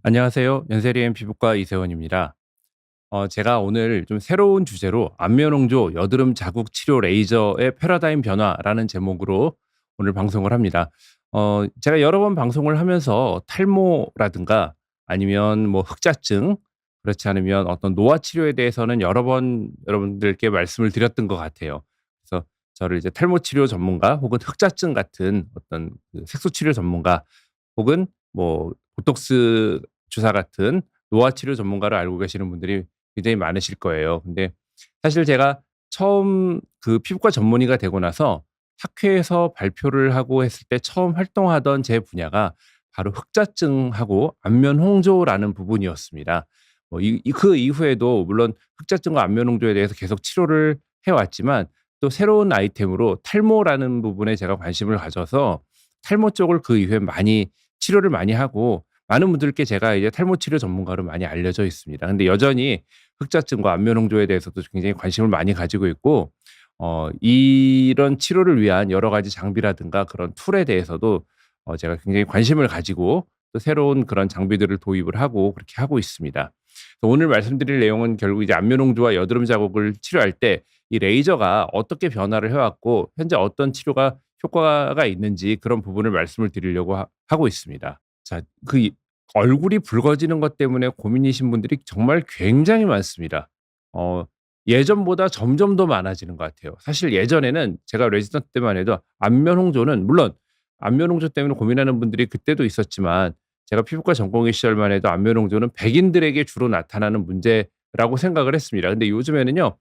안녕하세요. 연세리엔 피부과 이세원입니다. 제가 오늘 좀 새로운 주제로 안면홍조 여드름 자국 치료 레이저의 패러다임 변화라는 제목으로 오늘 방송을 합니다. 제가 여러 번 방송을 하면서 탈모라든가 아니면 뭐 흑자증, 그렇지 않으면 어떤 노화 치료에 대해서는 여러 번 여러분들께 말씀을 드렸던 것 같아요. 그래서 저를 이제 탈모 치료 전문가 혹은 흑자증 같은 어떤 그 색소 치료 전문가 혹은 뭐 보톡스 주사 같은 노화 치료 전문가로 알고 계시는 분들이 굉장히 많으실 거예요. 근데 사실 제가 처음 그 피부과 전문의가 되고 나서 학회에서 발표를 하고 했을 때 처음 활동하던 제 분야가 바로 흑자증하고 안면 홍조라는 부분이었습니다. 그 이후에도 물론 흑자증과 안면 홍조에 대해서 계속 치료를 해 왔지만 또 새로운 아이템으로 탈모라는 부분에 제가 관심을 가져서 탈모 쪽을 그 이후에 많이 치료를 많이 하고 많은 분들께 제가 이제 탈모 치료 전문가로 많이 알려져 있습니다. 근데 여전히 흑자증과 안면 홍조에 대해서도 굉장히 관심을 많이 가지고 있고 이런 치료를 위한 여러 가지 장비라든가 그런 툴에 대해서도 제가 굉장히 관심을 가지고 또 새로운 그런 장비들을 도입을 하고 그렇게 하고 있습니다. 그래서 오늘 말씀드릴 내용은 결국 이제 안면 홍조와 여드름 자국을 치료할 때 이 레이저가 어떻게 변화를 해 왔고 현재 어떤 치료가 효과가 있는지 그런 부분을 말씀을 드리려고 하고 있습니다. 자, 얼굴이 붉어지는 것 때문에 고민이신 분들이 정말 굉장히 많습니다. 어 예전보다 점점 더 많아지는 것 같아요. 사실 예전에는 제가 레지던트 때만 해도 안면 홍조는 물론 안면 홍조 때문에 고민하는 분들이 그때도 있었지만 제가 피부과 전공의 시절만 해도 안면 홍조는 백인들에게 주로 나타나는 문제라고 생각을 했습니다. 근데 요즘에는요.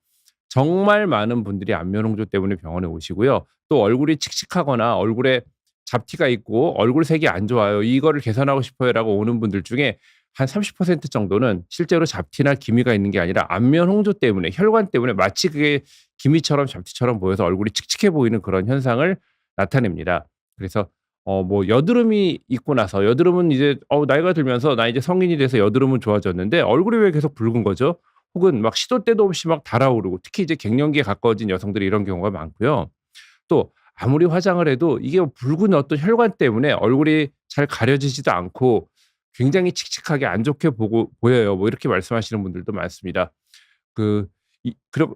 정말 많은 분들이 안면 홍조 때문에 병원에 오시고요. 또 얼굴이 칙칙하거나 얼굴에 잡티가 있고 얼굴색이 안 좋아요. 이거를 개선하고 싶어요라고 오는 분들 중에 한 30% 정도는 실제로 잡티나 기미가 있는 게 아니라 안면 홍조 때문에 혈관 때문에 마치 그게 기미처럼 잡티처럼 보여서 얼굴이 칙칙해 보이는 그런 현상을 나타냅니다. 그래서 뭐 여드름이 있고 나서 여드름은 이제 나이가 들면서 나 이제 성인이 돼서 여드름은 좋아졌는데 얼굴이 왜 계속 붉은 거죠? 혹은 막 시도 때도 없이 막 달아오르고 특히 이제 갱년기에 가까워진 여성들이 이런 경우가 많고요. 또 아무리 화장을 해도 이게 붉은 어떤 혈관 때문에 얼굴이 잘 가려지지도 않고 굉장히 칙칙하게 안 좋게 보여요. 뭐 이렇게 말씀하시는 분들도 많습니다. 그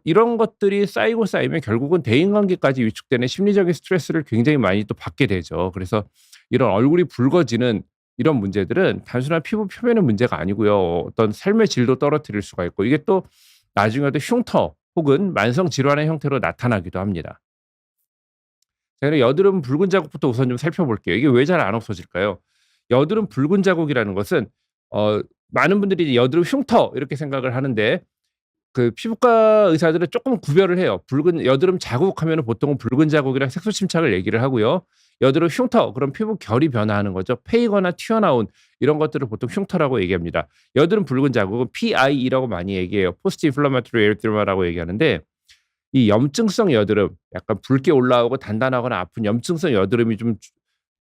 이런 것들이 쌓이고 쌓이면 결국은 대인관계까지 위축되는 심리적인 스트레스를 굉장히 많이 또 받게 되죠. 그래서 이런 얼굴이 붉어지는 이런 문제들은 단순한 피부 표면의 문제가 아니고요. 어떤 삶의 질도 떨어뜨릴 수가 있고 이게 또 나중에도 흉터 혹은 만성 질환의 형태로 나타나기도 합니다. 자, 그럼 여드름 붉은 자국부터 우선 좀 살펴볼게요. 이게 왜 잘 안 없어질까요? 여드름 붉은 자국이라는 것은 어 많은 분들이 이제 여드름 흉터 이렇게 생각을 하는데 그 피부과 의사들은 쪼끔 구별을 해요. 붉은 여드름 자국 하면은 보통은 붉은 자국이랑 색소 침착을 얘기를 하고요. 여드름 흉터 그럼 피부 결이 변화하는 거죠. 패이거나 튀어나온 이런 것들을 보통 흉터라고 얘기합니다. 여드름 붉은 자국은 PIE라고 많이 얘기해요. 포스트 인플라마토리 에리트로마라고 얘기하는데 이 염증성 여드름 약간 붉게 올라오고 단단하거나 아픈 염증성 여드름이 좀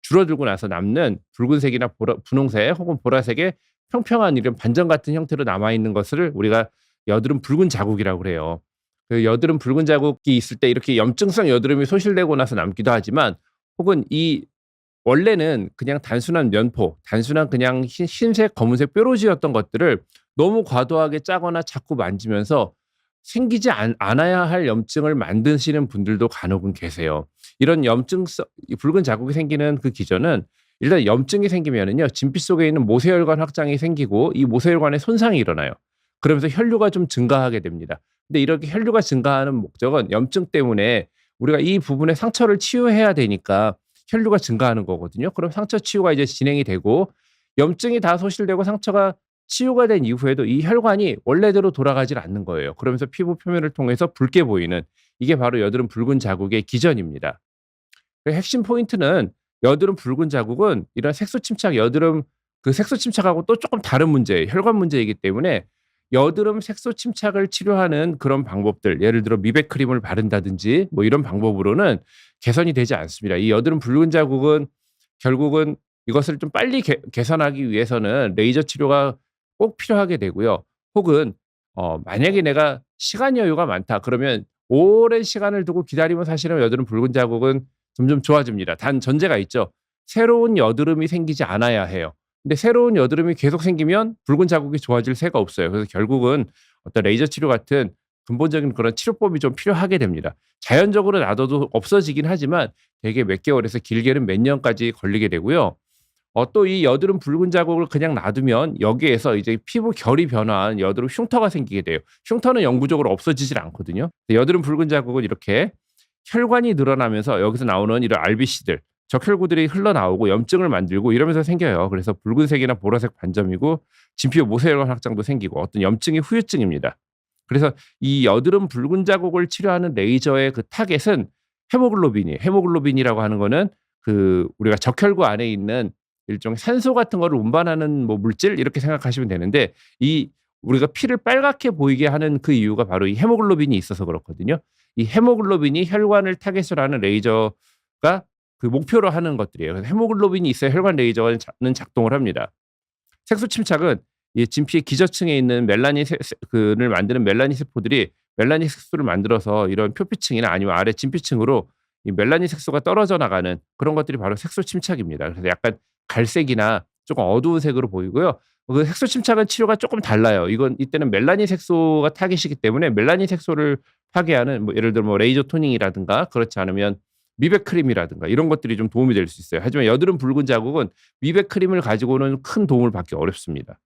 줄어들고 나서 남는 붉은색이나 분홍색 혹은 보라색의 평평한 이런 반점 같은 형태로 남아 있는 것을 우리가 여드름 붉은 자국이라고 그래요. 그 여드름 붉은 자국이 있을 때 이렇게 염증성 여드름이 소실되고 나서 남기도 하지만 혹은 이 원래는 그냥 단순한 면포, 단순한 그냥 흰색, 검은색 뾰루지였던 것들을 너무 과도하게 짜거나 자꾸 만지면서 생기지 않아야 할 염증을 만드시는 분들도 간혹은 계세요. 이런 염증성 이 붉은 자국이 생기는 그 기전은 일단 염증이 생기면은요. 진피 속에 있는 모세혈관 확장이 생기고 이 모세혈관에 손상이 일어나요. 그러면서 혈류가 좀 증가하게 됩니다. 근데 이렇게 혈류가 증가하는 목적은 염증 때문에 우리가 이 부분에 상처를 치유해야 되니까 혈류가 증가하는 거거든요. 그럼 상처 치유가 이제 진행이 되고 염증이 다 소실되고 상처가 치유가 된 이후에도 이 혈관이 원래대로 돌아가질 않는 거예요. 그러면서 피부 표면을 통해서 붉게 보이는 이게 바로 여드름 붉은 자국의 기전입니다. 그 핵심 포인트는 여드름 붉은 자국은 이런 색소 침착 여드름 그 색소 침착하고 또 조금 다른 문제예요. 혈관 문제이기 때문에 여드름 색소 침착을 치료하는 그런 방법들 예를 들어 미백 크림을 바른다든지 뭐 이런 방법으로는 개선이 되지 않습니다. 이 여드름 붉은 자국은 결국은 이것을 좀 빨리 개선하기 위해서는 레이저 치료가 꼭 필요하게 되고요. 혹은 만약에 내가 시간 여유가 많다 그러면 오랜 시간을 두고 기다리면 사실은 여드름 붉은 자국은 점점 좋아집니다. 단 전제가 있죠. 새로운 여드름이 생기지 않아야 해요. 근데 새로운 여드름이 계속 생기면 붉은 자국이 좋아질 새가 없어요. 그래서 결국은 어떤 레이저 치료 같은 근본적인 그런 치료법이 좀 필요하게 됩니다. 자연적으로 놔둬도 없어지긴 하지만 대개 몇 개월에서 길게는 몇 년까지 걸리게 되고요. 또 이 여드름 붉은 자국을 그냥 놔두면 여기에서 이제 피부 결이 변화한 여드름 흉터가 생기게 돼요. 흉터는 영구적으로 없어지질 않거든요. 여드름 붉은 자국은 이렇게 혈관이 늘어나면서 여기서 나오는 이런 RBC들, 적혈구들이 흘러나오고 염증을 만들고 이러면서 생겨요. 그래서 붉은색이나 보라색 반점이고 진피의 모세혈관 확장도 생기고 어떤 염증이 후유증입니다. 그래서 이 여드름 붉은 자국을 치료하는 레이저의 그 타겟은 헤모글로빈이에요. 헤모글로빈이라고 하는 거는 우리가 적혈구 안에 있는 일종의 산소 같은 거를 운반하는 뭐 물질 이렇게 생각하시면 되는데, 이 우리가 피를 빨갛게 보이게 하는 그 이유가 바로 이 헤모글로빈이 있어서 그렇거든요. 이 헤모글로빈이 혈관을 타겟으로 하는 레이저가 그 목표로 하는 것들이에요. 그래서 헤모글로빈이 있어야 혈관 레이저는 작동을 합니다. 색소 침착은 이 진피의 기저층에 있는 멜라닌 를 만드는 멜라닌 세포들이 멜라닌 색소를 만들어서 이런 표피층이나 아니면 아래 진피층으로 이 멜라닌 색소가 떨어져 나가는 그런 것들이 바로 색소 침착입니다. 그래서 약간 갈색이나 조금 어두운 색으로 보이고요. 그 색소 침착은 치료가 조금 달라요. 이때는 멜라닌 색소가 타깃이기 때문에 멜라닌 색소를 파괴하는 뭐 예를 들어 뭐 레이저 토닝이라든가 그렇지 않으면 미백 크림이라든가 이런 것들이 좀 도움이 될 수 있어요. 하지만 여드름 붉은 자국은 미백 크림을 가지고는 큰 도움을 받기 어렵습니다.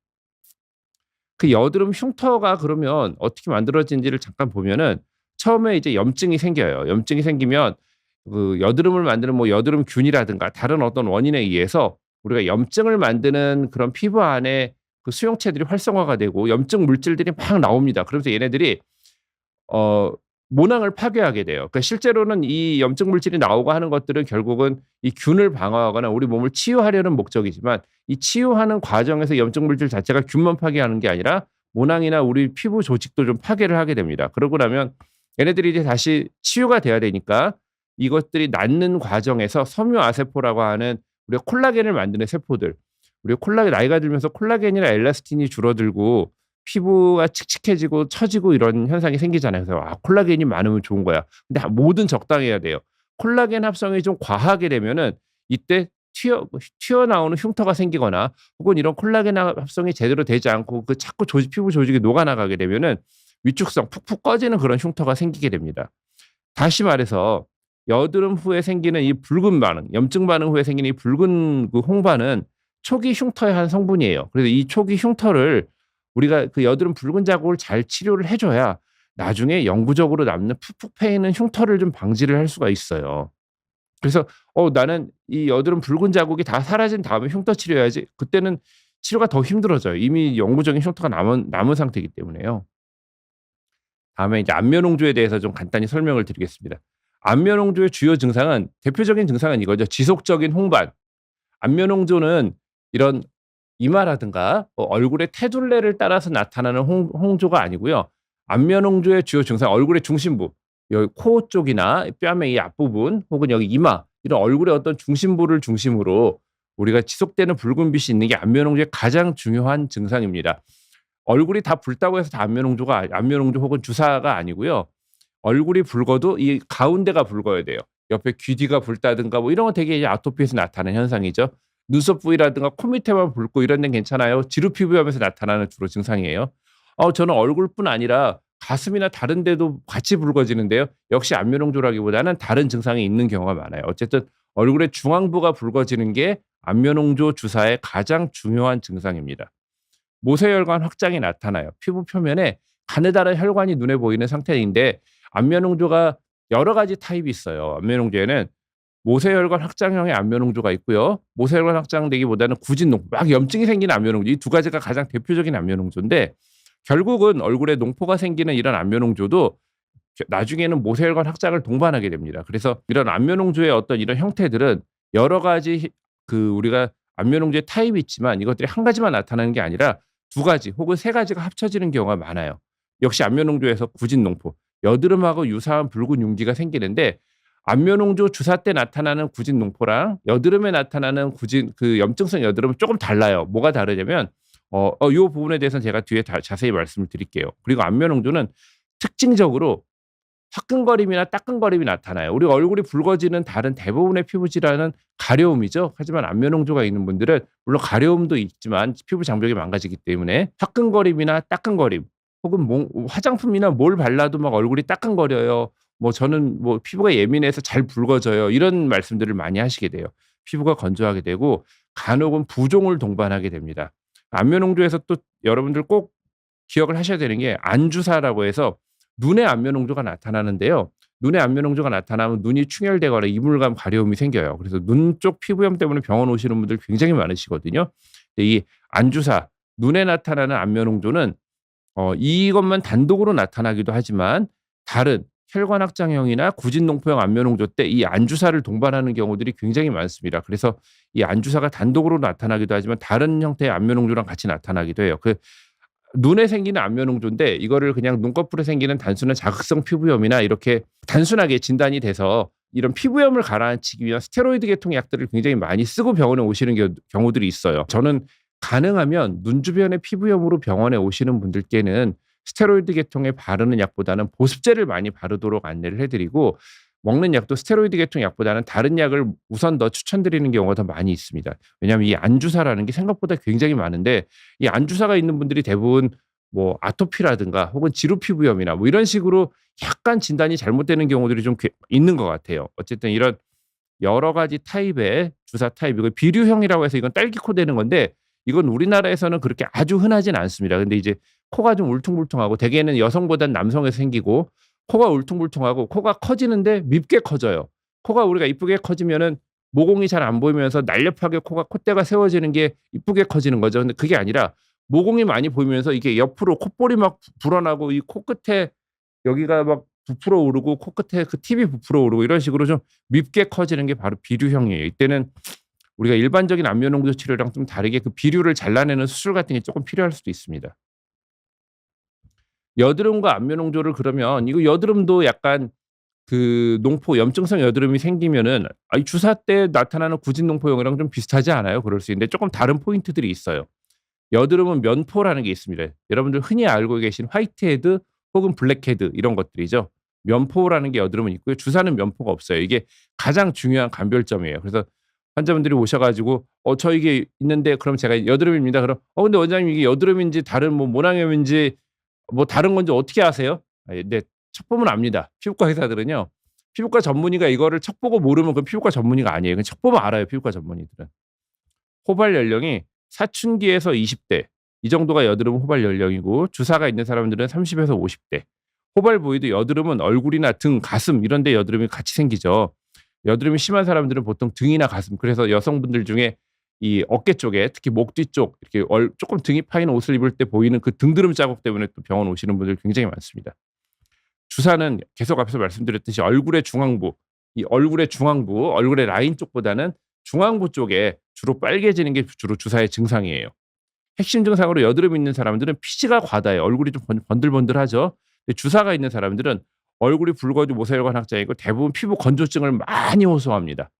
그 여드름 흉터가 그러면 어떻게 만들어지는지를 잠깐 보면은 처음에 이제 염증이 생겨요. 염증이 생기면 그 여드름을 만드는 뭐 여드름균이라든가 다른 어떤 원인에 의해서 우리가 염증을 만드는 그런 피부 안에 그 수용체들이 활성화가 되고 염증 물질들이 막 나옵니다. 그러면서 얘네들이 어 모낭을 파괴하게 돼요. 그러니까 실제로는 이 염증 물질이 나오고 하는 것들은 결국은 이 균을 방어하거나 우리 몸을 치유하려는 목적이지만, 이 치유하는 과정에서 염증 물질 자체가 균만 파괴하는 게 아니라 모낭이나 우리 피부 조직도 좀 파괴를 하게 됩니다. 그러고 나면 얘네들이 이제 다시 치유가 돼야 되니까 이것들이 낫는 과정에서 섬유아세포라고 하는 우리가 콜라겐을 만드는 세포들, 우리가 콜라겐 나이가 들면서 콜라겐이나 엘라스틴이 줄어들고 피부가 칙칙해지고 처지고 이런 현상이 생기잖아요. 그래서 콜라겐이 많으면 좋은 거야. 근데 뭐든 적당해야 돼요. 콜라겐 합성이 좀 과하게 되면은 이때 튀어나오는 흉터가 생기거나 혹은 이런 콜라겐 합성이 제대로 되지 않고 그 자꾸 피부 조직이 녹아나가게 되면은 위축성 푹푹 꺼지는 그런 흉터가 생기게 됩니다. 다시 말해서 여드름 후에 생기는 이 붉은 반응, 염증 반응 후에 생기는 이 붉은 그 홍반은 초기 흉터의 한 성분이에요. 그래서 이 초기 흉터를 우리가 그 여드름 붉은 자국을 잘 치료를 해 줘야 나중에 영구적으로 남는 푹푹 패이는 흉터를 좀 방지를 할 수가 있어요. 그래서 나는 이 여드름 붉은 자국이 다 사라진 다음에 흉터 치료해야지. 그때는 치료가 더 힘들어져요. 이미 영구적인 흉터가 남은 상태이기 때문에요. 다음에 이제 안면홍조에 대해서 좀 간단히 설명을 드리겠습니다. 안면홍조의 주요 증상은, 대표적인 증상은 이거죠. 지속적인 홍반. 안면홍조는 이런 이마라든가 얼굴의 테둘레를 따라서 나타나는 홍조가 아니고요. 안면홍조의 주요 증상, 얼굴의 중심부, 여기 코 쪽이나 뺨의 이 앞부분 혹은 여기 이마, 이런 얼굴의 어떤 중심부를 중심으로 우리가 지속되는 붉은빛이 있는 게 안면홍조의 가장 중요한 증상입니다. 얼굴이 다 붉다고 해서 다 안면홍조 혹은 주사가 아니고요. 얼굴이 붉어도 이 가운데가 붉어야 돼요. 옆에 귀 뒤가 붉다든가 뭐 이런 건 되게 아토피에서 나타나는 현상이죠. 눈썹 부위라든가 코 밑에만 붉고 이런 데는 괜찮아요. 지루 피부염에서 나타나는 주로 증상이에요. 저는 얼굴뿐 아니라 가슴이나 다른 데도 같이 붉어지는데요. 역시 안면홍조라기보다는 다른 증상이 있는 경우가 많아요. 어쨌든 얼굴의 중앙부가 붉어지는 게 안면홍조 주사의 가장 중요한 증상입니다. 모세혈관 확장이 나타나요. 피부 표면에 가느다란 혈관이 눈에 보이는 상태인데, 안면홍조가 여러 가지 타입이 있어요. 안면홍조에는 모세혈관 확장형의 안면홍조가 있고요. 모세혈관 확장되기보다는 굳은 막 염증이 생기는 안면홍조, 이 두 가지가 가장 대표적인 안면홍조인데, 결국은 얼굴에 농포가 생기는 이런 안면홍조도 나중에는 모세혈관 확장을 동반하게 됩니다. 그래서 이런 안면홍조의 어떤 이런 형태들은 여러 가지 우리가 안면홍조의 타입이 있지만 이것들이 한 가지만 나타나는 게 아니라 두 가지 혹은 세 가지가 합쳐지는 경우가 많아요. 역시 안면홍조에서 굳은 농포, 여드름하고 유사한 붉은 윤기가 생기는데, 안면홍조 주사 때 나타나는 굳은 농포랑 여드름에 나타나는 굳은 염증성 여드름은 조금 달라요. 뭐가 다르냐면 요 부분에 대해서는 제가 뒤에 자세히 말씀을 드릴게요. 그리고 안면홍조는 특징적으로 화끈거림이나 따끔거림이 나타나요. 우리 얼굴이 붉어지는 다른 대부분의 피부 질환은 가려움이죠. 하지만 안면홍조가 있는 분들은 물론 가려움도 있지만 피부 장벽이 망가지기 때문에 화끈거림이나 따끔거림 혹은 화장품이나 뭘 발라도 막 얼굴이 따끔거려요. 뭐 저는 뭐 피부가 예민해서 잘 붉어져요. 이런 말씀들을 많이 하시게 돼요. 피부가 건조하게 되고 간혹은 부종을 동반하게 됩니다. 안면홍조에서 또 여러분들 꼭 기억을 하셔야 되는 게 안주사라고 해서 눈에 안면홍조가 나타나는데요. 눈에 안면홍조가 나타나면 눈이 충혈되거나 이물감 가려움이 생겨요. 그래서 눈 쪽 피부염 때문에 병원 오시는 분들 굉장히 많으시거든요. 근데 이 안주사, 눈에 나타나는 안면홍조는 이것만 단독으로 나타나기도 하지만 다른 혈관악장형이나 구진농포형 안면홍조 때 이 안주사를 동반하는 경우들이 굉장히 많습니다. 그래서 이 안주사가 단독으로 나타나기도 하지만 다른 형태의 안면홍조랑 같이 나타나기도 해요. 눈에 생기는 안면홍조인데 이거를 그냥 눈꺼풀에 생기는 단순한 자극성 피부염이나 이렇게 단순하게 진단이 돼서 이런 피부염을 가라앉히기 위한 스테로이드 계통의 약들을 굉장히 많이 쓰고 병원에 오시는 경우들이 있어요. 저는 가능하면 눈 주변의 피부염으로 병원에 오시는 분들께는 스테로이드 계통에 바르는 약보다는 보습제를 많이 바르도록 안내를 해드리고 먹는 약도 스테로이드 계통 약보다는 다른 약을 우선 더 추천드리는 경우가 더 많이 있습니다. 왜냐하면 이 안주사라는 게 생각보다 굉장히 많은데 이 안주사가 있는 분들이 대부분 뭐 아토피라든가 혹은 지루 피부염이나 뭐 이런 식으로 약간 진단이 잘못되는 경우들이 좀 있는 것 같아요. 어쨌든 이런 여러 가지 타입의 주사 타입, 이거 비류형이라고 해서 이건 딸기코 되는 건데 이건 우리나라에서는 그렇게 아주 흔하진 않습니다. 근데 이제 코가 좀 울퉁불퉁하고 대개는 여성보다는 남성에서 생기고 코가 울퉁불퉁하고 코가 커지는데 밉게 커져요. 코가 우리가 이쁘게 커지면은 모공이 잘 안 보이면서 날렵하게 코가 콧대가 세워지는 게 이쁘게 커지는 거죠. 근데 그게 아니라 모공이 많이 보이면서 이게 옆으로 콧볼이 막 불어나고 이 코끝에 여기가 막 부풀어 오르고 코끝에 그 팁이 부풀어 오르고 이런 식으로 좀 밉게 커지는 게 바로 비류형이에요. 이때는 우리가 일반적인 안면홍조 치료랑 좀 다르게 그 비류를 잘라내는 수술 같은 게 조금 필요할 수도 있습니다. 여드름과 안면홍조를 그러면 이거 여드름도 약간 그 농포 염증성 여드름이 생기면은 이 주사 때 나타나는 구진농포형이랑 좀 비슷하지 않아요? 그럴 수 있는데 조금 다른 포인트들이 있어요. 여드름은 면포라는 게 있습니다. 여러분들 흔히 알고 계신 화이트헤드 혹은 블랙헤드 이런 것들이죠. 면포라는 게 여드름은 있고요. 주사는 면포가 없어요. 이게 가장 중요한 감별점이에요. 그래서 환자분들이 오셔 가지고 저 이게 있는데 그럼 제가 여드름입니다. 그럼 근데 원장님 이게 여드름인지 다른 뭐 모낭염인지 뭐 다른 건지 어떻게 아세요? 네. 척 보면 압니다. 피부과 의사들은요. 피부과 전문의가 이거를 척 보고 모르면 그건 피부과 전문의가 아니에요. 그냥 척 보면 알아요, 피부과 전문의들은. 호발 연령이 사춘기에서 20대 이 정도가 여드름 호발 연령이고 주사가 있는 사람들은 30에서 50대. 호발 부위도 여드름은 얼굴이나 등, 가슴 이런 데 여드름이 같이 생기죠. 여드름이 심한 사람들은 보통 등이나 가슴, 그래서 여성분들 중에 이 어깨 쪽에 특히 목 뒤쪽 이렇게 조금 등이 파이는 옷을 입을 때 보이는 그 등드름 자국 때문에 또 병원 오시는 분들 굉장히 많습니다. 주사는 계속 앞에서 말씀드렸듯이 얼굴의 중앙부, 이 얼굴의 중앙부, 얼굴의 라인 쪽보다는 중앙부 쪽에 주로 빨개지는 게 주로 주사의 증상이에요. 핵심 증상으로 여드름 있는 사람들은 피지가 과다해요. 얼굴이 좀 번들번들하죠. 근데 주사가 있는 사람들은 얼굴이 붉어지고 모세혈관 확장이고 대부분 피부 건조증을 많이 호소합니다.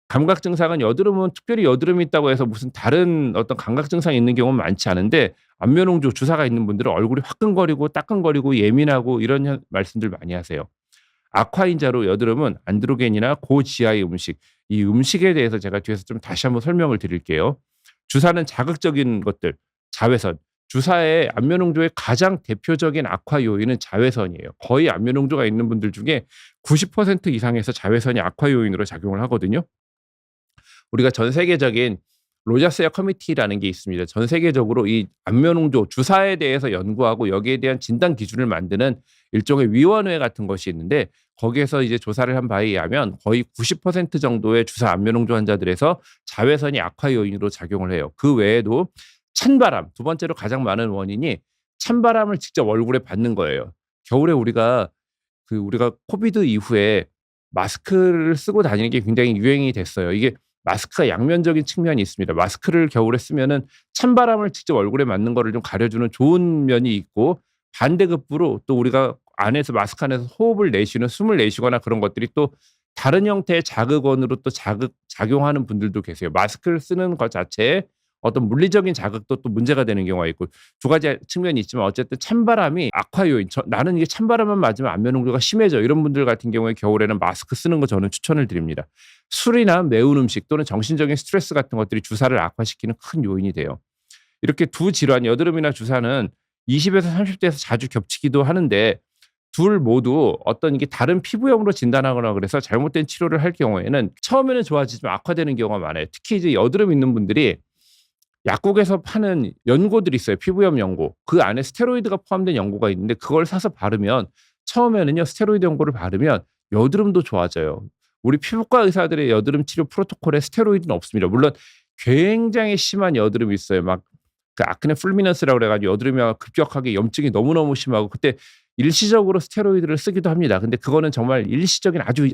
감각 증상은 여드름은 특별히 여드름이 있다고 해서 무슨 다른 어떤 감각 증상이 있는 경우는 많지 않은데 안면홍조 주사가 있는 분들은 얼굴이 화끈거리고 따끔거리고 예민하고 이런 말씀들 많이 하세요. 악화인자로 여드름은 안드로겐이나 고지아의 음식, 이 음식에 대해서 제가 뒤에서 좀 다시 한번 설명을 드릴게요. 주사는 자극적인 것들, 자외선. 주사의 안면홍조의 가장 대표적인 악화 요인은 자외선이에요. 거의 안면홍조가 있는 분들 중에 90% 이상에서 자외선이 악화 요인으로 작용을 하거든요. 우리가 전 세계적인 로자스야 커미티라는 게 있습니다. 전 세계적으로 이 안면홍조 주사에 대해서 연구하고 여기에 대한 진단 기준을 만드는 일종의 위원회 같은 것이 있는데 거기에서 이제 조사를 한 바에 의하면 거의 90% 정도의 주사 안면홍조 환자들에서 자외선이 악화 요인으로 작용을 해요. 그 외에도 찬바람, 두 번째로 가장 많은 원인이 찬바람을 직접 얼굴에 받는 거예요. 겨울에 우리가 코비드 이후에 마스크를 쓰고 다니는 게 굉장히 유행이 됐어요. 이게 마스크가 양면적인 측면이 있습니다. 마스크를 겨울에 쓰면은 찬바람을 직접 얼굴에 맞는 거를 좀 가려주는 좋은 면이 있고 반대급부로 또 우리가 안에서 마스크 안에서 호흡을 내쉬는 숨을 내쉬거나 그런 것들이 또 다른 형태의 자극원으로 또 작용하는 분들도 계세요. 마스크를 쓰는 것 자체에 어떤 물리적인 자극도 또 문제가 되는 경우가 있고 두 가지 측면이 있지만 어쨌든 찬바람이 악화 요인 나는 이게 찬바람만 맞으면 안면 홍조가 심해져 이런 분들 같은 경우에 겨울에는 마스크 쓰는 거 저는 추천을 드립니다. 술이나 매운 음식 또는 정신적인 스트레스 같은 것들이 주사를 악화시키는 큰 요인이 돼요. 이렇게 두 질환 여드름이나 주사는 20에서 30대에서 자주 겹치기도 하는데 둘 모두 어떤 이게 다른 피부염으로 진단하거나 그래서 잘못된 치료를 할 경우에는 처음에는 좋아지지만 악화되는 경우가 많아요. 특히 이제 여드름 있는 분들이 약국에서 파는 연고들이 있어요. 피부염 연고. 그 안에 스테로이드가 포함된 연고가 있는데 그걸 사서 바르면 처음에는요. 스테로이드 연고를 바르면 여드름도 좋아져요. 우리 피부과 의사들의 여드름 치료 프로토콜에 스테로이드는 없습니다. 물론 굉장히 심한 여드름이 있어요. 막 그 아크네 풀미넌스라고 그래 가지고 여드름이 급격하게 염증이 너무너무 심하고 그때 일시적으로 스테로이드를 쓰기도 합니다. 근데 그거는 정말 일시적인 아주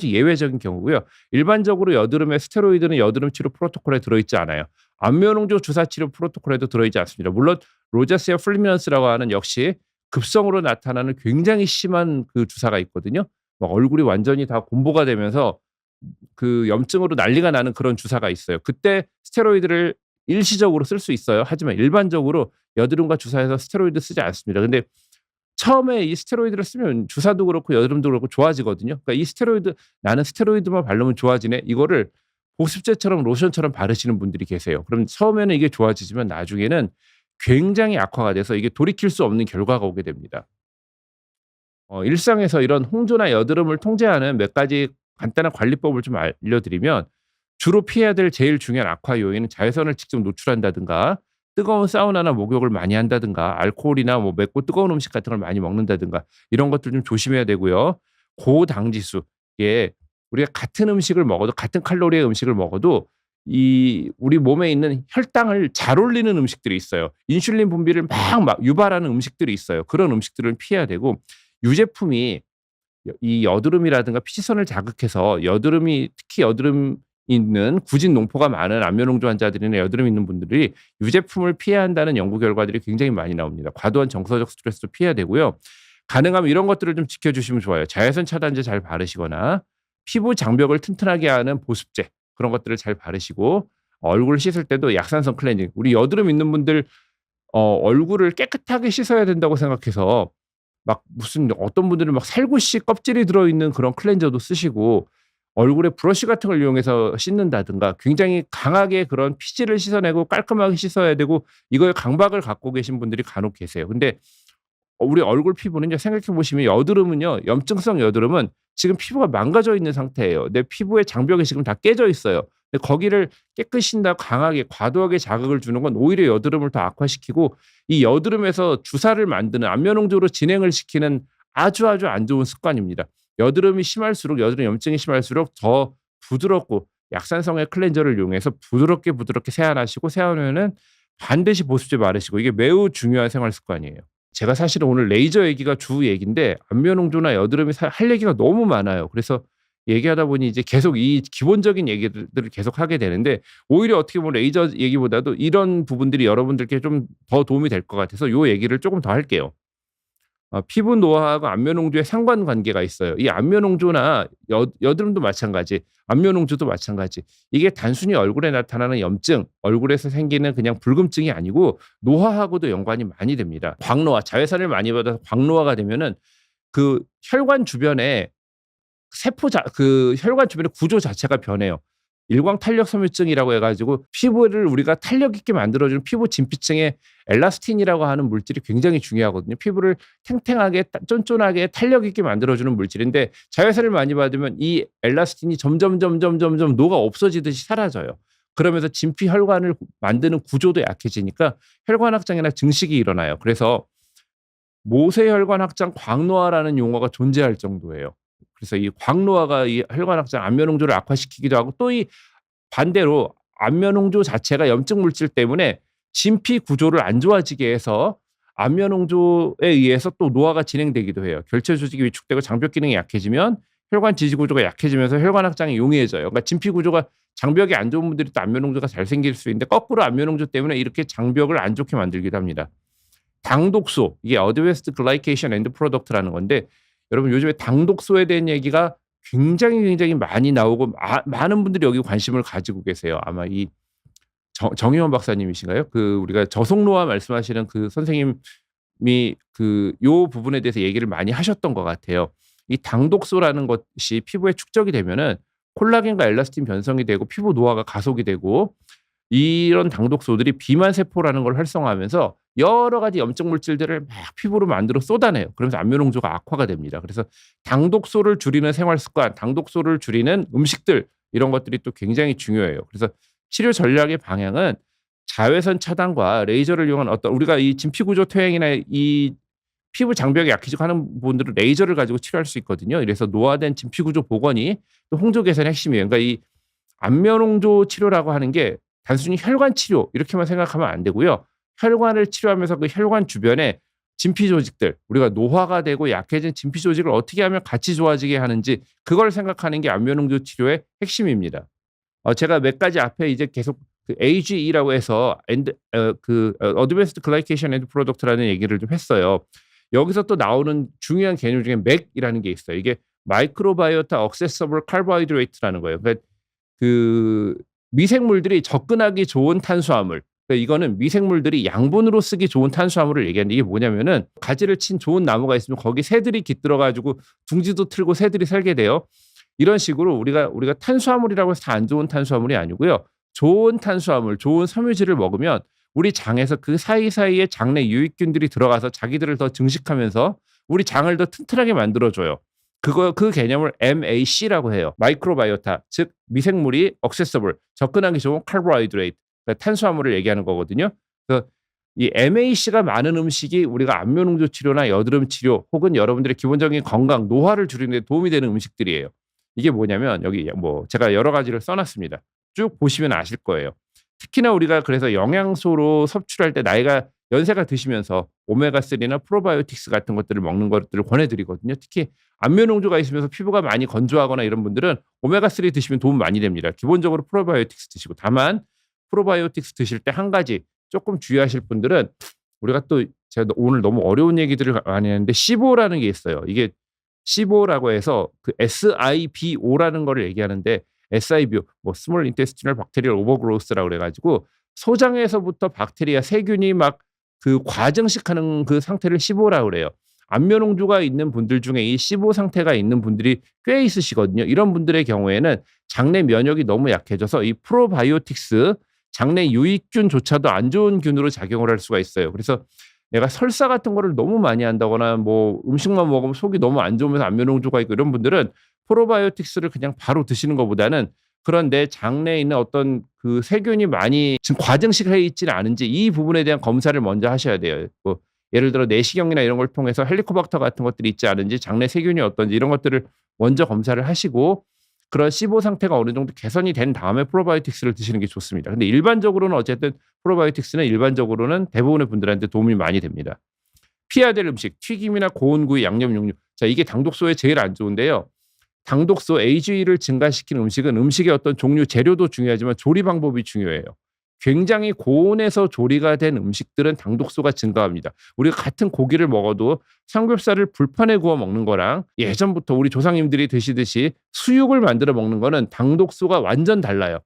예외적인 경우고요. 일반적으로 여드름에 스테로이드는 여드름 치료 프로토콜에 들어있지 않아요. 안면홍조 주사 치료 프로토콜에도 들어있지 않습니다. 물론 로제스야 풀미넌스라고 하는 역시 급성으로 나타나는 굉장히 심한 그 주사가 있거든요. 막 얼굴이 완전히 다 곰보가 되면서 그 염증으로 난리가 나는 그런 주사가 있어요. 그때 스테로이드를 일시적으로 쓸 수 있어요. 하지만 일반적으로 여드름과 주사에서 스테로이드 쓰지 않습니다. 근데 처음에 이 스테로이드를 쓰면 주사도 그렇고 여드름도 그렇고 좋아지거든요. 그러니까 이 스테로이드 '나는 스테로이드만 바르면 좋아지네.' 이거를 보습제처럼 로션처럼 바르시는 분들이 계세요. 그럼 처음에는 이게 좋아지지만 나중에는 굉장히 악화가 돼서 이게 돌이킬 수 없는 결과가 오게 됩니다. 일상에서 이런 홍조나 여드름을 통제하는 몇 가지 간단한 관리법을 좀 알려드리면 주로 피해야 될 제일 중요한 악화 요인은 자외선을 직접 노출한다든가 뜨거운 사우나나 목욕을 많이 한다든가 알코올이나 뭐 맵고 뜨거운 음식 같은 걸 많이 먹는다든가 이런 것들 좀 조심해야 되고요. 고당 지수 예 우리가 같은 음식을 먹어도 같은 칼로리의 음식을 먹어도 이 우리 몸에 있는 혈당을 잘 올리는 음식들이 있어요. 인슐린 분비를 막 유발하는 음식들이 있어요. 그런 음식들은 피해야 되고 유제품이 이 여드름이라든가 피지선을 자극해서 여드름이 특히 여드름 있는 구진 농포가 많은 안면홍조 환자들이나 여드름 있는 분들이 유제품을 피해야 한다는 연구 결과들이 굉장히 많이 나옵니다. 과도한 정서적 스트레스도 피해야 되고요. 가능하면 이런 것들을 좀 지켜주시면 좋아요. 자외선 차단제 잘 바르시거나 피부 장벽을 튼튼하게 하는 보습제 그런 것들을 잘 바르시고 얼굴 씻을 때도 약산성 클렌징 우리 여드름 있는 분들 얼굴을 깨끗하게 씻어야 된다고 생각해서 막 무슨 어떤 분들은 막 살구씨 껍질이 들어있는 그런 클렌저도 쓰시고 얼굴에 브러쉬 같은 걸 이용해서 씻는다든가 굉장히 강하게 그런 피지를 씻어내고 깔끔하게 씻어야 되고 이거에 강박을 갖고 계신 분들이 간혹 계세요. 근데 우리 얼굴 피부는요 생각해 보시면 여드름은요 염증성 여드름은 지금 피부가 망가져 있는 상태예요. 내 피부의 장벽이 지금 다 깨져 있어요. 근데 거기를 깨끗이 강하게 과도하게 자극을 주는 건 오히려 여드름을 더 악화시키고 이 여드름에서 주사를 만드는 안면홍조로 진행을 시키는 아주 안 좋은 습관입니다. 여드름이 심할수록 여드름 염증이 심할수록 더 부드럽고 약산성의 클렌저를 이용해서 부드럽게 세안하시고 세안 후에는 반드시 보습제 바르시고 이게 매우 중요한 생활 습관이에요. 제가 사실은 오늘 레이저 얘기가 주 얘기인데 안면홍조나 여드름이 할 얘기가 너무 많아요. 그래서 얘기하다 보니 이제 계속 이 기본적인 얘기들을 계속 하게 되는데 오히려 어떻게 보면 레이저 얘기보다도 이런 부분들이 여러분들께 좀 더 도움이 될 것 같아서 요 얘기를 조금 더 할게요. 피부 노화하고 안면홍조의 상관관계가 있어요. 이 안면홍조나 여드름도 마찬가지, 안면홍조도 마찬가지. 이게 단순히 얼굴에 나타나는 염증, 얼굴에서 생기는 그냥 붉음증이 아니고 노화하고도 연관이 많이 됩니다. 광노화, 자외선을 많이 받아서 광노화가 되면은 그 혈관 주변에 그 혈관 주변의 구조 자체가 변해요. 일광 탄력 섬유증이라고 해 가지고 피부를 우리가 탄력 있게 만들어 주는 피부 진피층에 엘라스틴이라고 하는 물질이 굉장히 중요하거든요. 피부를 탱탱하게 쫀쫀하게 탄력 있게 만들어 주는 물질인데 자외선을 많이 받으면 이 엘라스틴이 점점 녹아 없어지듯이 사라져요. 그러면서 진피 혈관을 만드는 구조도 약해지니까 혈관 확장이나 증식이 일어나요. 그래서 모세혈관 확장 광노화라는 용어가 존재할 정도예요. 그래서 이 광노화가 이 혈관 확장 안면홍조를 악화시키기도 하고 또 이 반대로 안면홍조 자체가 염증 물질 때문에 진피 구조를 안 좋아지게 해서 안면홍조에 의해서 또 노화가 진행되기도 해요. 결체 조직이 위축되고 장벽 기능이 약해지면 혈관 지지 구조가 약해지면서 혈관 확장이 용이해져요. 그러니까 진피 구조가 장벽이 안 좋은 분들이 또 안면홍조가 잘 생길 수 있는데 거꾸로 안면홍조 때문에 이렇게 장벽을 안 좋게 만들기도 합니다. 당독소 이게 어드밴스드 글라이케이션 엔드 프로덕트라는 건데 여러분 요즘에 당독소에 대한 얘기가 굉장히 많이 나오고 많은 분들이 여기 관심을 가지고 계세요. 아마 이 정의원 박사님이신가요? 그 우리가 저속노화 말씀하시는 그 선생님이 그 요 부분에 대해서 얘기를 많이 하셨던 것 같아요. 이 당독소라는 것이 피부에 축적이 되면은 콜라겐과 엘라스틴 변성이 되고 피부 노화가 가속이 되고 이런 당독소들이 비만 세포라는 걸 활성화하면서 여러 가지 염증 물질들을 막 피부로 만들어 쏟아내요. 그러면서 안면 홍조가 악화가 됩니다. 그래서 당독소를 줄이는 생활 습관, 당독소를 줄이는 음식들 이런 것들이 또 굉장히 중요해요. 그래서 치료 전략의 방향은 자외선 차단과 레이저를 이용한 어떤 우리가 이 진피구조 퇴행이나 이 피부 장벽이 약해지고 하는 분들은 레이저를 가지고 치료할 수 있거든요. 이래서 노화된 진피구조 복원이 또 홍조 개선의 핵심이에요. 그러니까 이 안면 홍조 치료라고 하는 게 단순히 혈관 치료 이렇게만 생각하면 안 되고요. 혈관을 치료하면서 그 혈관 주변에 진피 조직들, 우리가 노화가 되고 약해진 진피 조직을 어떻게 하면 같이 좋아지게 하는지 그걸 생각하는 게 안면 홍조 치료의 핵심입니다. 제가 몇 가지 앞에 이제 계속 그 AGE라고 해서 Advanced Glycation End Product라는 얘기를 좀 했어요. 여기서 또 나오는 중요한 개념 중에 맥이라는 게 있어요. 이게 마이크로바이오타 액세서블 카보하이드레이트라는 거예요. 그러니까 그 미생물들이 접근하기 좋은 탄수화물. 그러니까 이거는 미생물들이 양분으로 쓰기 좋은 탄수화물을 얘기하는데 이게 뭐냐면은 가지를 친 좋은 나무가 있으면 거기 새들이 깃들어 가지고 둥지도 틀고 새들이 살게 돼요. 이런 식으로 우리가 탄수화물이라고 해서 다 안 좋은 탄수화물이 아니고요. 좋은 탄수화물, 좋은 섬유질을 먹으면 우리 장에서 그 사이사이에 장내 유익균들이 들어가서 자기들을 더 증식하면서 우리 장을 더 튼튼하게 만들어 줘요. 그 개념을 MAC라고 해요. 마이크로바이오타, 즉 미생물이 액세서블, 접근하기 좋은 카보하이드레이트, 그러니까 탄수화물을 얘기하는 거거든요. 그래서 이 MAC가 많은 음식이 우리가 안면 홍조 치료나 여드름 치료 혹은 여러분들의 기본적인 건강, 노화를 줄이는 데 도움이 되는 음식들이에요. 이게 뭐냐면 여기 뭐 제가 여러 가지를 써놨습니다. 쭉 보시면 아실 거예요. 특히나 우리가 그래서 영양소로 섭취할 때 나이가 연세가 드시면서 오메가3나 프로바이오틱스 같은 것들을 먹는 것들을 권해드리거든요. 특히 안면 홍조가 있으면서 피부가 많이 건조하거나 이런 분들은 오메가3 드시면 도움 많이 됩니다. 기본적으로 프로바이오틱스 드시고 다만 프로바이오틱스 드실 때 한 가지 조금 주의하실 분들은 우리가 또 제가 오늘 너무 어려운 얘기들을 많이 했는데 시보라는 게 있어요. 이게 시보라고 해서 그 SIBO라는 거를 얘기하는데 SIBO 뭐 스몰 인테스티널 박테리얼 오버그로스라고 그래 가지고 소장에서부터 박테리아 세균이 막 그 과증식하는 그 상태를 시보라고 그래요. 안면 홍조가 있는 분들 중에 이 시보 상태가 있는 분들이 꽤 있으시거든요. 이런 분들의 경우에는 장내 면역이 너무 약해져서 이 프로바이오틱스 장내 유익균조차도 안 좋은 균으로 작용을 할 수가 있어요. 그래서 내가 설사 같은 거를 너무 많이 한다거나 뭐 음식만 먹으면 속이 너무 안 좋으면서 안면 홍조가 있고 이런 분들은 프로바이오틱스를 그냥 바로 드시는 것보다는 그런 내 장내에 있는 어떤 그 세균이 많이 지금 과증식해 있지는 않은지 이 부분에 대한 검사를 먼저 하셔야 돼요. 뭐 예를 들어 내시경이나 이런 걸 통해서 헬리코박터 같은 것들이 있지 않은지 장내 세균이 어떤지 이런 것들을 먼저 검사를 하시고 그런 C5 상태가 어느 정도 개선이 된 다음에 프로바이오틱스를 드시는 게 좋습니다. 근데 일반적으로는 어쨌든 프로바이오틱스는 일반적으로는 대부분의 분들한테 도움이 많이 됩니다. 피해야 될 음식, 튀김이나 고운 구이, 양념 육류. 자, 이게 당독소에 제일 안 좋은데요. 당독소 AGE를 증가시키는 음식은 음식의 어떤 종류, 재료도 중요하지만 조리 방법이 중요해요. 굉장히 고온에서 조리가 된 음식들은 당독소가 증가합니다. 우리가 같은 고기를 먹어도 삼겹살을 불판에 구워 먹는 거랑 예전부터 우리 조상님들이 드시듯이 수육을 만들어 먹는 거는 당독소가 완전 달라요.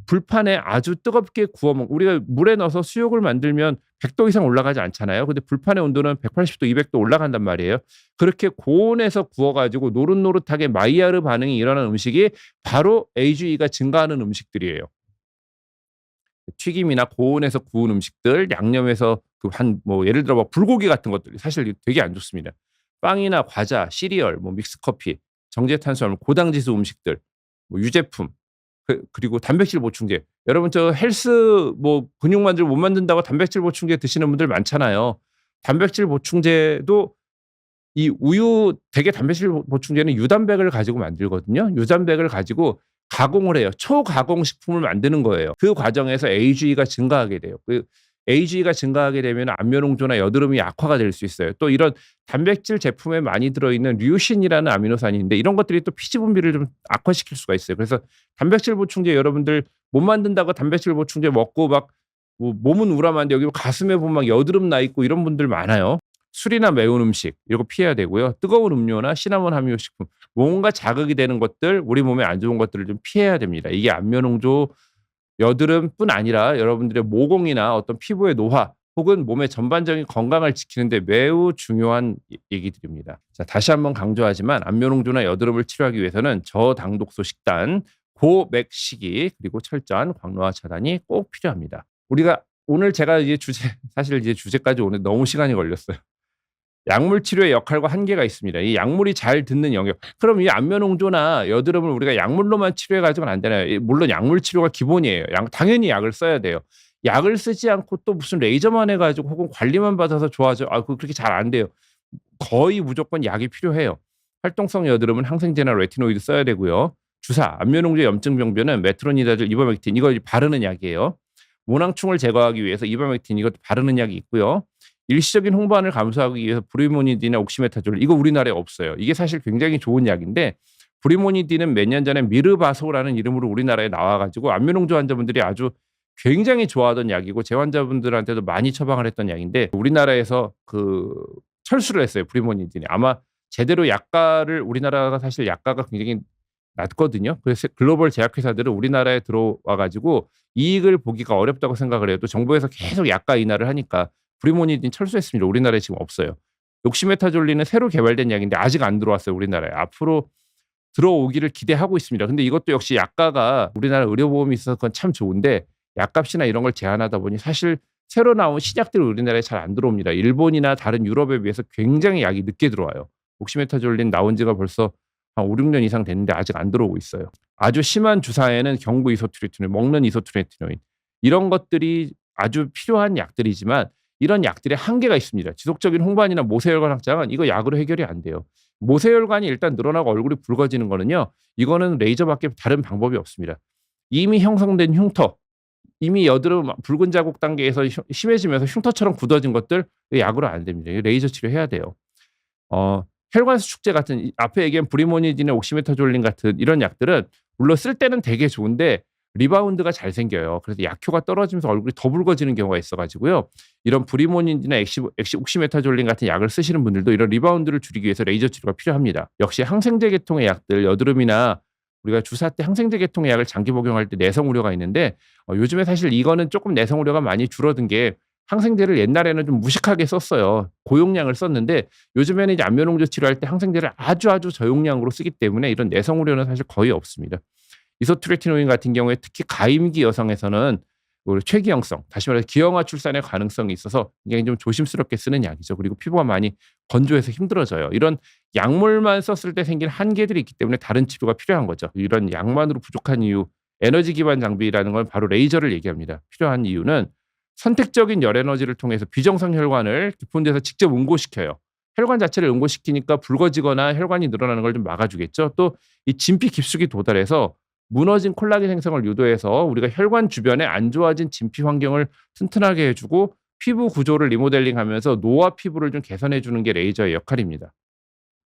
불판에 아주 뜨겁게 구워 우리가 물에 넣어서 수육을 만들면 100도 이상 올라가지 않잖아요. 근데 불판의 온도는 180도, 200도 올라간단 말이에요. 그렇게 고온에서 구워가지고 노릇노릇하게 마이야르 반응이 일어나는 음식이 바로 AGE가 증가하는 음식들이에요. 튀김이나 고온에서 구운 음식들, 양념해서 그 뭐 예를 들어 뭐 불고기 같은 것들이 사실 되게 안 좋습니다. 빵이나 과자, 시리얼, 뭐 믹스 커피, 정제 탄수화물, 고당지수 음식들, 뭐 유제품, 그리고 단백질 보충제. 여러분 저 헬스 뭐 근육 만들 못 만든다고 단백질 보충제 드시는 분들 많잖아요. 단백질 보충제도 이 우유 되게 단백질 보충제는 유단백을 가지고 만들거든요. 유단백을 가지고 가공을 해요. 초가공 식품을 만드는 거예요. 그 과정에서 AGE가 증가하게 돼요. 그 AGE가 증가하게 되면 안면 홍조나 여드름이 악화가 될 수 있어요. 또 이런 단백질 제품에 많이 들어있는 류신이라는 아미노산인데 이런 것들이 또 피지 분비를 좀 악화시킬 수가 있어요. 그래서 단백질 보충제 여러분들 못 만든다고 단백질 보충제 먹고 막 뭐 몸은 우람한데 여기 가슴에 보면 막 여드름 나 있고 이런 분들 많아요. 술이나 매운 음식 이런 거 피해야 되고요. 뜨거운 음료나 시나몬 함유 식품 뭔가 자극이 되는 것들 우리 몸에 안 좋은 것들을 좀 피해야 됩니다. 이게 안면 홍조 여드름뿐 아니라 여러분들의 모공이나 어떤 피부의 노화 혹은 몸의 전반적인 건강을 지키는 데 매우 중요한 얘기들입니다. 자, 다시 한번 강조하지만 안면홍조나 여드름을 치료하기 위해서는 저당독소 식단, 고맥식이 그리고 철저한 광노화 차단이 꼭 필요합니다. 우리가 오늘 제가 이제 사실 이제 주제까지 오늘 너무 시간이 걸렸어요. 약물 치료의 역할과 한계가 있습니다. 이 약물이 잘 듣는 영역. 그럼 이 안면홍조나 여드름을 우리가 약물로만 치료해 가지고는 안 되나요? 물론 약물 치료가 기본이에요. 당연히 약을 써야 돼요. 약을 쓰지 않고 또 무슨 레이저만 해 가지고 혹은 관리만 받아서 좋아져 그렇게 잘 안 돼요. 거의 무조건 약이 필요해요. 활동성 여드름은 항생제나 레티노이드 써야 되고요. 주사, 안면홍조 염증 병변은 메트로니다졸, 이버맥틴 이거 바르는 약이에요. 모낭충을 제거하기 위해서 이버맥틴 이것도 바르는 약이 있고요. 일시적인 홍반을 감소하기 위해서 브리모니딘이나 옥시메타졸 이거 우리나라에 없어요. 이게 사실 굉장히 좋은 약인데 브리모니딘은 몇 년 전에 미르바소라는 이름으로 우리나라에 나와 가지고 안면홍조 환자분들이 아주 굉장히 좋아하던 약이고 제 환자분들한테도 많이 처방을 했던 약인데 우리나라에서 철수를 했어요. 브리모니딘이. 아마 제대로 약가를 우리나라가 사실 약가가 굉장히 낮거든요. 그래서 글로벌 제약회사들은 우리나라에 들어와 가지고 이익을 보기가 어렵다고 생각을 해요. 또 정부에서 계속 약가 인하를 하니까 브리모니딘 철수했습니다. 우리나라에 지금 없어요. 옥시메타졸린은 새로 개발된 약인데 아직 안 들어왔어요. 우리나라에. 앞으로 들어오기를 기대하고 있습니다. 근데 이것도 역시 약가가 우리나라 의료보험이 있어서 그건 참 좋은데 약값이나 이런 걸 제한하다 보니 사실 새로 나온 신약들이 우리나라에 잘 안 들어옵니다. 일본이나 다른 유럽에 비해서 굉장히 약이 늦게 들어와요. 옥시메타졸린 나온 지가 벌써 한 5-6년 이상 됐는데 아직 안 들어오고 있어요. 아주 심한 주사에는 경구 이소트리티노인, 먹는 이소트리티노인 이런 것들이 아주 필요한 약들이지만 이런 약들의 한계가 있습니다. 지속적인 홍반이나 모세혈관 확장은 이거 약으로 해결이 안 돼요. 모세혈관이 일단 늘어나고 얼굴이 붉어지는 거는요. 이거는 레이저밖에 다른 방법이 없습니다. 이미 형성된 흉터, 이미 여드름 붉은 자국 단계에서 심해지면서 흉터처럼 굳어진 것들 약으로 안 됩니다. 레이저 치료해야 돼요. 혈관 수축제 같은 앞에 얘기한 브리모니딘이나 옥시메타졸린 같은 이런 약들은 물론 쓸 때는 되게 좋은데 리바운드가 잘 생겨요. 그래서 약효가 떨어지면서 얼굴이 더 붉어지는 경우가 있어 가지고요. 이런 브리모니딘이나 옥시메타졸린 같은 약을 쓰시는 분들도 이런 리바운드를 줄이기 위해서 레이저 치료가 필요합니다. 역시 항생제 계통의 약들 여드름이나 우리가 주사 때 항생제 계통의 약을 장기 복용할 때 내성 우려가 있는데 요즘에 사실 이거는 조금 내성 우려가 많이 줄어든 게 항생제를 옛날에는 좀 무식하게 썼어요. 고용량을 썼는데 요즘에는 이제 안면홍조 치료할 때 항생제를 아주 저용량으로 쓰기 때문에 이런 내성 우려는 사실 거의 없습니다. 이소트레티노인 같은 경우에 특히 가임기 여성에서는 최기형성, 다시 말해서 기형아 출산의 가능성이 있어서 굉장히 좀 조심스럽게 쓰는 약이죠. 그리고 피부가 많이 건조해서 힘들어져요. 이런 약물만 썼을 때 생긴 한계들이 있기 때문에 다른 치료가 필요한 거죠. 이런 약만으로 부족한 이유, 에너지 기반 장비라는 건 바로 레이저를 얘기합니다. 필요한 이유는 선택적인 열 에너지를 통해서 비정상 혈관을 깊은 데서 직접 응고시켜요. 혈관 자체를 응고시키니까 붉어지거나 혈관이 늘어나는 걸 좀 막아주겠죠. 또 이 진피 깊숙이 도달해서 무너진 콜라겐 생성을 유도해서 우리가 혈관 주변에 안 좋아진 진피 환경을 튼튼하게 해주고 피부 구조를 리모델링하면서 노화 피부를 좀 개선해 주는 게 레이저의 역할입니다.